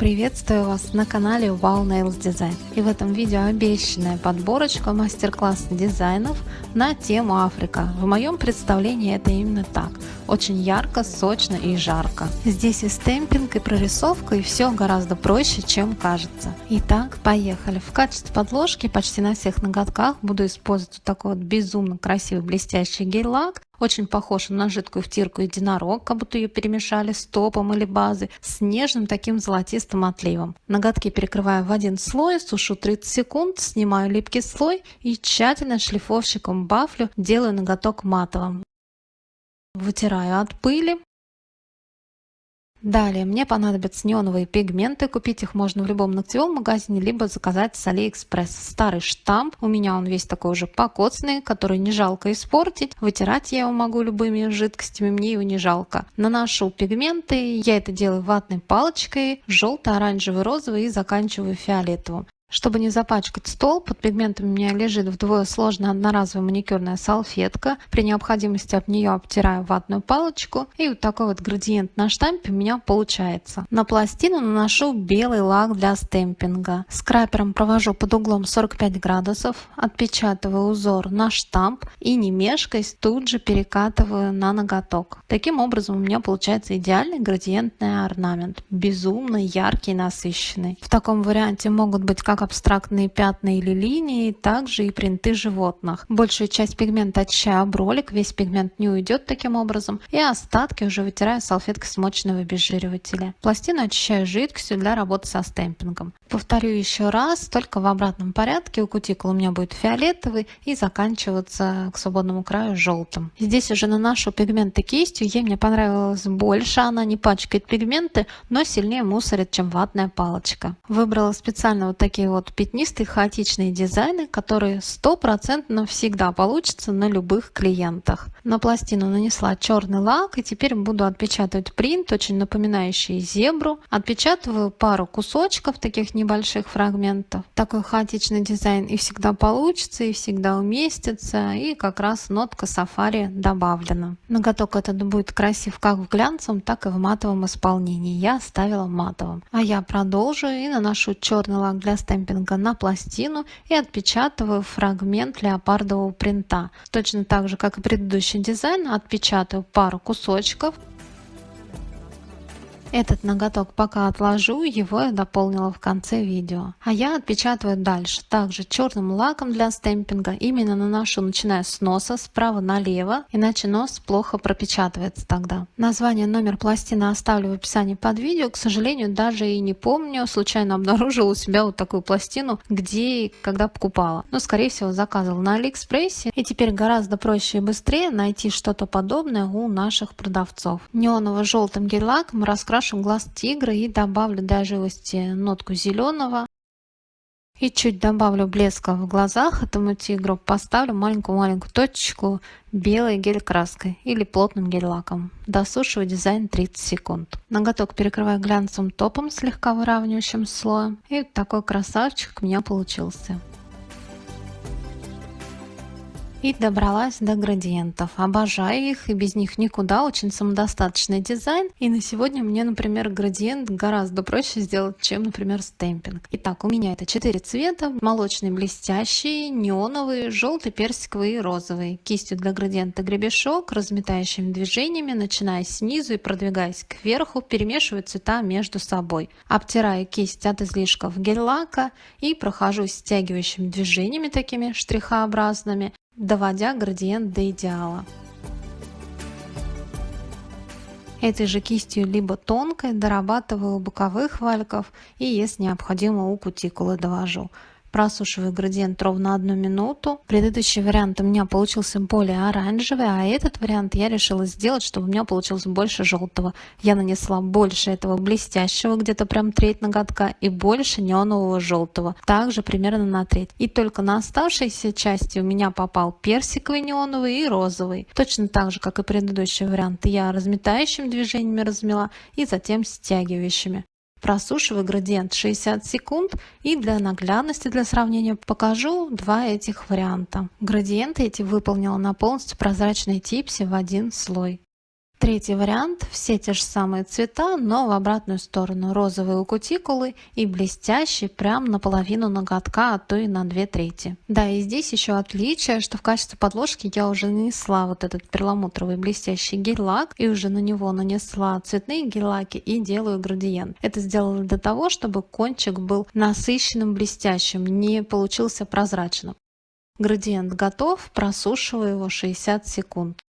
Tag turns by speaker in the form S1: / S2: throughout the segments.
S1: Приветствую вас на канале Wow Nails Design. И в этом видео обещанная подборочка мастер-класса дизайнов на тему Африка. В моем представлении это именно так. Очень ярко, сочно и жарко. Здесь и стемпинг, и прорисовка, и все гораздо проще, чем кажется. Итак, поехали. В качестве подложки почти на всех ноготках буду использовать вот такой вот безумно красивый блестящий гель-лак. Очень похож на жидкую втирку единорог, как будто ее перемешали с топом или базой, с нежным таким золотистым отливом. Ноготки перекрываю в один слой, сушу 30 секунд, снимаю липкий слой и тщательно шлифовщиком бафлю делаю ноготок матовым. Вытираю от пыли. Далее мне понадобятся неоновые пигменты, купить их можно в любом ногтевом магазине, либо заказать с AliExpress. Старый штамп, у меня он весь такой уже покоцанный, который не жалко испортить. Вытирать я его могу любыми жидкостями, мне его не жалко. Наношу пигменты, я это делаю ватной палочкой, желтый, оранжевый, розовый и заканчиваю фиолетовым. Чтобы не запачкать стол, под пигментами у меня лежит вдвое сложная одноразовая маникюрная салфетка. При необходимости об нее обтираю ватную палочку. И вот такой вот градиент на штампе у меня получается. На пластину наношу белый лак для стемпинга. Скрапером провожу под углом 45 градусов, отпечатываю узор на штамп и не мешкаясь тут же перекатываю на ноготок. Таким образом у меня получается идеальный градиентный орнамент. Безумно яркий и насыщенный. В таком варианте могут быть как абстрактные пятна или линии, также и принты животных. Большую часть пигмента очищаю об ролик, весь пигмент не уйдет таким образом, и остатки уже вытираю салфеткой смоченного обезжиривателя. Пластину очищаю жидкостью для работы со стемпингом. Повторю еще раз, только в обратном порядке. У кутикулы у меня будет фиолетовый и заканчиваться к свободному краю желтым. Здесь уже наношу пигменты кистью, ей мне понравилось больше, она не пачкает пигменты, но сильнее мусорит, чем ватная палочка. Выбрала специально вот такие вот пятнистые хаотичные дизайны, которые 100% всегда получатся на любых клиентах. На пластину нанесла черный лак и теперь буду отпечатывать принт, очень напоминающий зебру. Отпечатываю пару кусочков, таких небольших фрагментов. Такой хаотичный дизайн и всегда получится, и всегда уместится, и как раз нотка сафари добавлена. Ноготок этот будет красив как в глянцевом, так и в матовом исполнении. Я оставила матовым. А я продолжу и наношу черный лак для стемпинга на пластину и отпечатываю фрагмент леопардового принта. Точно так же, как и предыдущий дизайн, отпечатаю пару кусочков. Этот ноготок пока отложу, его я дополнила в конце видео. А я отпечатываю дальше. Также черным лаком для стемпинга именно наношу, начиная с носа, справа налево, иначе нос плохо пропечатывается тогда. Название, номер пластины оставлю в описании под видео. К сожалению, даже и не помню, случайно обнаружила у себя вот такую пластину, где и когда покупала. Но, скорее всего, заказывала на AliExpress. И теперь гораздо проще и быстрее найти что-то подобное у наших продавцов. Неоново-желтым гель-лаком раскрашу глаз тигра и добавлю для живости нотку зеленого. И чуть добавлю блеска в глазах этому тигру, поставлю маленькую-маленькую точечку белой гель-краской или плотным гель-лаком. Досушиваю дизайн 30 секунд. Ноготок перекрываю глянцевым топом, слегка выравнивающим слоем. И такой красавчик у меня получился. И добралась до градиентов. Обожаю их, и без них никуда. Очень самодостаточный дизайн. И на сегодня мне, например, градиент гораздо проще сделать, чем, например, стемпинг. Итак, у меня это 4 цвета. Молочный блестящий, неоновый, желтый, персиковый и розовый. Кистью для градиента гребешок, разметающими движениями, начиная снизу и продвигаясь кверху, перемешиваю цвета между собой. Обтираю кисть от излишков гель-лака и прохожусь стягивающими движениями, такими штрихообразными, доводя градиент до идеала. Этой же кистью либо тонкой дорабатываю у боковых валиков и, если необходимо, у кутикулы довожу. Просушиваю градиент ровно 1 минуту. Предыдущий вариант у меня получился более оранжевый, а этот вариант я решила сделать, чтобы у меня получилось больше желтого. Я нанесла больше этого блестящего, где-то прям треть ноготка, и больше неонового желтого, также примерно на треть. И только на оставшейся части у меня попал персиковый неоновый и розовый. Точно так же, как и предыдущий вариант, я разметающими движениями размела и затем стягивающими. Просушиваю градиент 60 секунд и для наглядности, для сравнения покажу два этих варианта. Градиенты эти выполнила на полностью прозрачной типсе в один слой. Третий вариант – все те же самые цвета, но в обратную сторону. Розовый у кутикулы и блестящий прям наполовину ноготка, а то и на 2/3. Да, и здесь еще отличие, что в качестве подложки я уже нанесла вот этот перламутровый блестящий гель-лак и уже на него нанесла цветные гель-лаки и делаю градиент. Это сделала для того, чтобы кончик был насыщенным, блестящим, не получился прозрачным. Градиент готов, просушиваю его 60 секунд.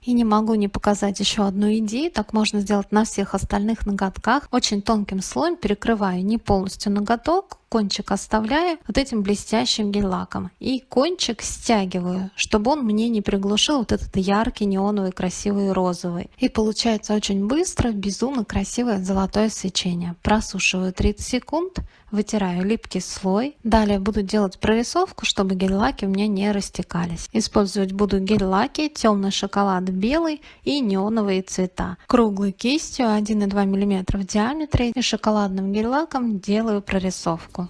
S1: И не могу не показать еще одну идею, так можно сделать на всех остальных ноготках. Очень тонким слоем перекрываю не полностью ноготок, кончик оставляю вот этим блестящим гель-лаком. И кончик стягиваю, чтобы он мне не приглушил вот этот яркий неоновый красивый розовый. И получается очень быстро, безумно красивое золотое свечение. Просушиваю 30 секунд, вытираю липкий слой. Далее буду делать прорисовку, чтобы гель-лаки у меня не растекались. Использовать буду гель-лаки, темный шоколад, белый и неоновые цвета. Круглой кистью 1,2 мм в диаметре и шоколадным гель-лаком делаю прорисовку.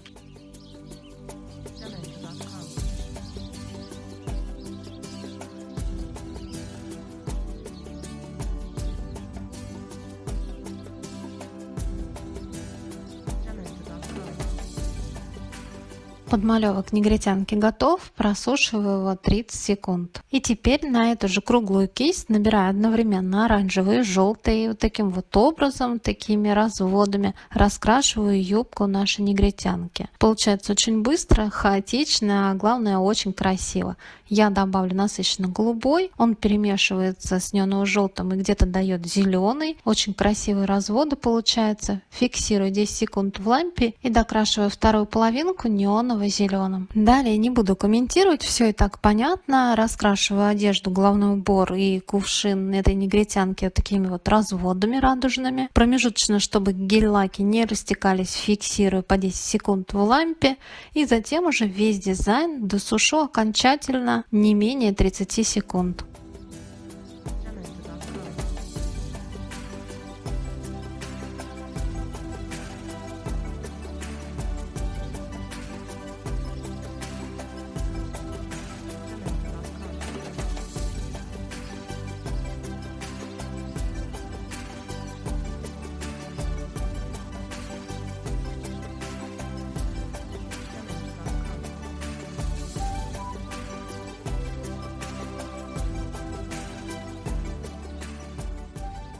S1: Подмалевок негритянки готов, просушиваю его 30 секунд. И теперь на эту же круглую кисть набираю одновременно оранжевый и желтый. И вот таким вот образом, такими разводами раскрашиваю юбку нашей негритянки. Получается очень быстро, хаотично, а главное очень красиво. Я добавлю насыщенно голубой, он перемешивается с неоново-желтым и где-то дает зеленый. Очень красивые разводы получаются. Фиксирую 10 секунд в лампе и докрашиваю вторую половинку неоново-зеленым. Далее не буду комментировать, все и так понятно. Раскрашиваю одежду, головной убор и кувшин этой негритянки вот такими вот разводами радужными. Промежуточно, чтобы гель-лаки не растекались, фиксирую по 10 секунд в лампе. И затем уже весь дизайн досушу окончательно не менее 30 секунд.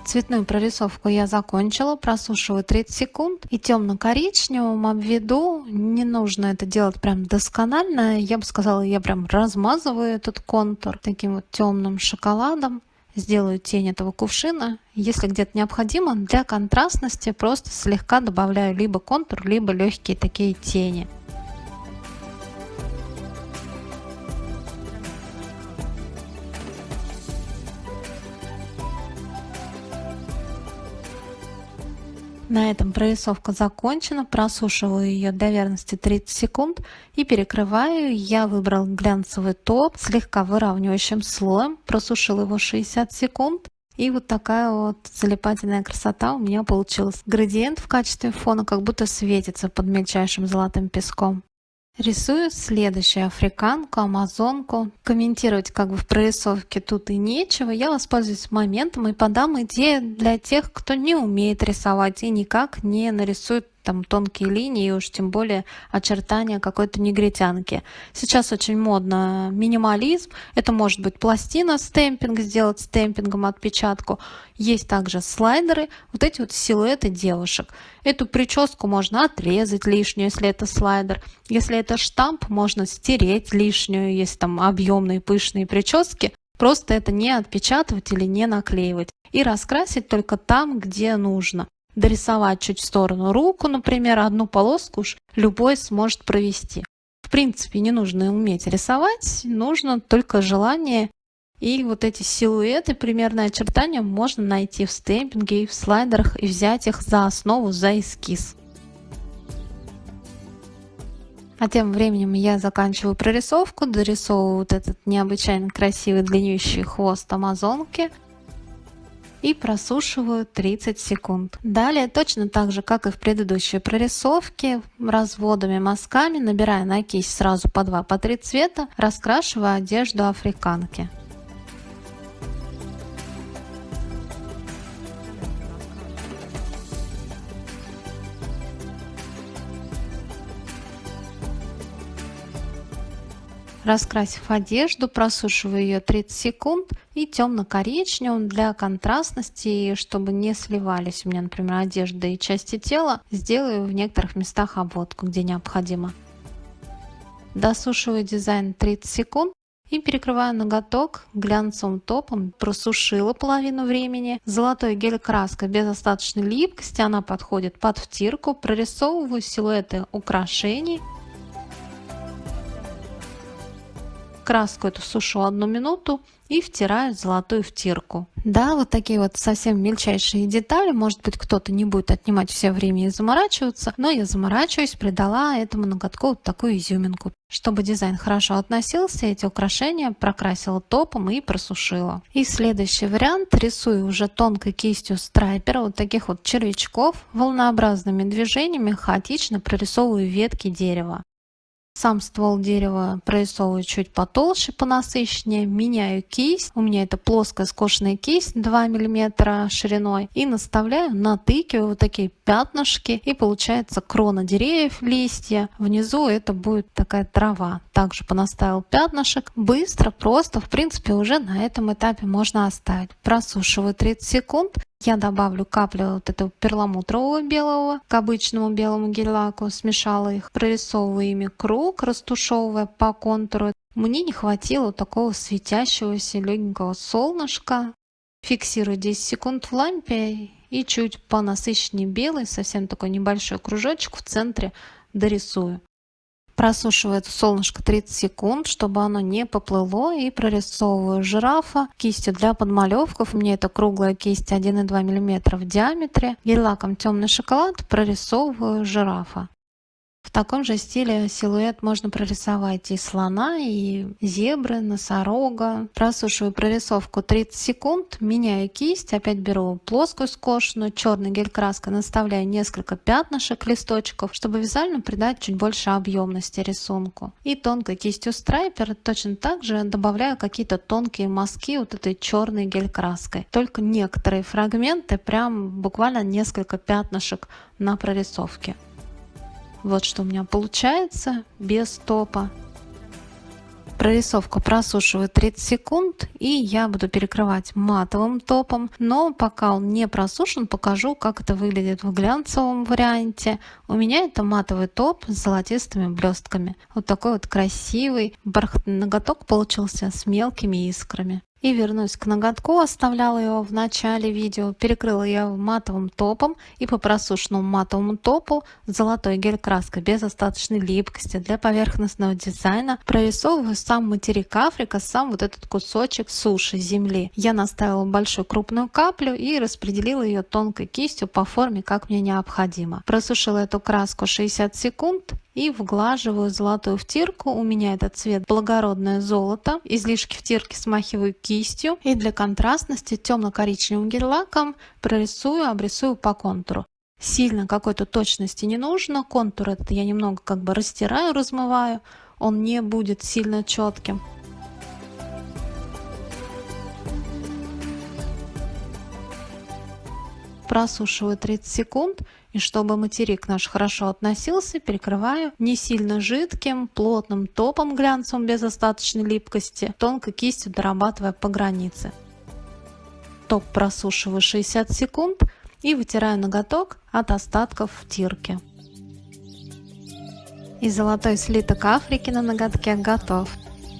S1: Цветную прорисовку я закончила, просушиваю 30 секунд и темно-коричневым обведу. Не нужно это делать прям досконально, я бы сказала, я прям размазываю этот контур таким вот темным шоколадом. Сделаю тень этого кувшина. Если где-то необходимо, для контрастности просто слегка добавляю либо контур, либо легкие такие тени. На этом прорисовка закончена, просушиваю ее до верности 30 секунд и перекрываю. Я выбрал глянцевый топ слегка выравнивающим слоем, просушил его 60 секунд. И вот такая вот залипательная красота у меня получилась. Градиент в качестве фона как будто светится под мельчайшим золотым песком. Рисую следующую африканку, амазонку. Комментировать как бы в прорисовке тут и нечего. Я воспользуюсь моментом и подам идею для тех, кто не умеет рисовать и никак не нарисует там тонкие линии и уж тем более очертания какой-то негритянки. Сейчас очень модно минимализм. Это может быть пластина стемпинг, сделать стемпингом отпечатку. Есть также слайдеры, вот эти вот силуэты девушек. Эту прическу можно отрезать лишнюю, если это слайдер. Если это штамп, можно стереть лишнюю, если там объемные пышные прически. Просто это не отпечатывать или не наклеивать. И раскрасить только там, где нужно. Дорисовать чуть в сторону руку, например, одну полоску уж любой сможет провести. В принципе, не нужно уметь рисовать, нужно только желание. И вот эти силуэты, примерные очертания можно найти в стемпинге и в слайдерах и взять их за основу, за эскиз. А тем временем я заканчиваю прорисовку, дорисовываю вот этот необычайно красивый длиннющий хвост амазонки. И просушиваю 30 секунд. Далее точно так же, как и в предыдущей прорисовке, разводами, мазками, набирая на кисть сразу по 2-3 цвета, раскрашиваю одежду африканки. Раскрасив одежду, просушиваю ее 30 секунд и темно-коричневым для контрастности, чтобы не сливались у меня, например, одежда и части тела, сделаю в некоторых местах обводку, где необходимо. Досушиваю дизайн 30 секунд и перекрываю ноготок глянцевым топом. Просушила половину времени. Золотой гель-краской без остаточной липкости, она подходит под втирку. Прорисовываю силуэты украшений. Краску эту сушу 1 минуту и втираю в золотую втирку. Да, вот такие вот совсем мельчайшие детали. Может быть, кто-то не будет отнимать все время и заморачиваться, но я заморачиваюсь, придала этому ноготку вот такую изюминку. Чтобы дизайн хорошо относился, эти украшения прокрасила топом и просушила. И следующий вариант. Рисую уже тонкой кистью страйпера вот таких вот червячков. Волнообразными движениями хаотично прорисовываю ветки дерева. Сам ствол дерева прорисовываю чуть потолще, понасыщеннее, меняю кисть. У меня это плоская скошенная кисть 2 мм шириной. И наставляю, натыкиваю вот такие пятнышки. И получается крона деревьев, листья. Внизу это будет такая трава. Также понаставил пятнышек. Быстро, просто, в принципе, уже на этом этапе можно оставить. Просушиваю 30 секунд. Я добавлю каплю вот этого перламутрового белого к обычному белому гель-лаку, смешала их, прорисовываю ими круг, растушевывая по контуру. Мне не хватило такого светящегося легенького солнышка. Фиксирую 10 секунд в лампе и чуть понасыщеннее белый, совсем такой небольшой кружочек в центре дорисую. Просушиваю это солнышко 30 секунд, чтобы оно не поплыло, и прорисовываю жирафа кистью для подмалевков. У меня это круглая кисть 1,2 мм в диаметре. Гель-лаком темный шоколад прорисовываю жирафа. В таком же стиле силуэт можно прорисовать и слона, и зебры, носорога. Просушиваю прорисовку 30 секунд, меняю кисть, опять беру плоскую скошенную, черной гель-краской наставляю несколько пятнышек, листочков, чтобы визуально придать чуть больше объемности рисунку. И тонкой кистью страйпер точно так же добавляю какие-то тонкие мазки вот этой черной гель-краской. Только некоторые фрагменты, прям буквально несколько пятнышек на прорисовке. Вот что у меня получается без топа. Прорисовку просушиваю 30 секунд, и я буду перекрывать матовым топом. Но пока он не просушен, покажу, как это выглядит в глянцевом варианте. У меня это матовый топ с золотистыми блестками. Вот такой вот красивый бархатный ноготок получился с мелкими искрами. И вернусь к ноготку, оставляла его в начале видео, перекрыла я его матовым топом, и по просушенному матовому топу золотой гель-краской без остаточной липкости для поверхностного дизайна прорисовываю сам материк Африка, сам вот этот кусочек суши, земли. Я наставила большую крупную каплю и распределила ее тонкой кистью по форме, как мне необходимо. Просушила эту краску 60 секунд. И вглаживаю золотую втирку. У меня этот цвет благородное золото. Излишки втирки смахиваю кистью. И для контрастности темно-коричневым гель-лаком прорисую, обрисую по контуру. Сильно какой-то точности не нужно. Контур этот я немного как бы растираю, размываю. Он не будет сильно четким. Просушиваю 30 секунд, и чтобы материк наш хорошо относился, перекрываю не сильно жидким, плотным топом глянцевым без остаточной липкости, тонкой кистью дорабатывая по границе. Топ просушиваю 60 секунд и вытираю ноготок от остатков втирки. И золотой слиток Африки на ноготке готов.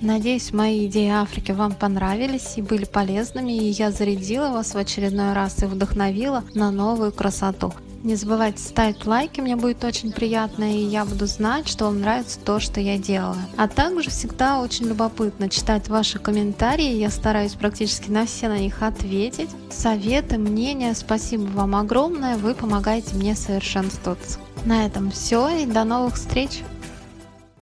S1: Надеюсь, мои идеи Африки вам понравились и были полезными, и я зарядила вас в очередной раз и вдохновила на новую красоту. Не забывайте ставить лайки, мне будет очень приятно, и я буду знать, что вам нравится то, что я делаю. А также всегда очень любопытно читать ваши комментарии, я стараюсь практически на все на них ответить. Советы, мнения, спасибо вам огромное, вы помогаете мне совершенствоваться. На этом все, и до новых встреч!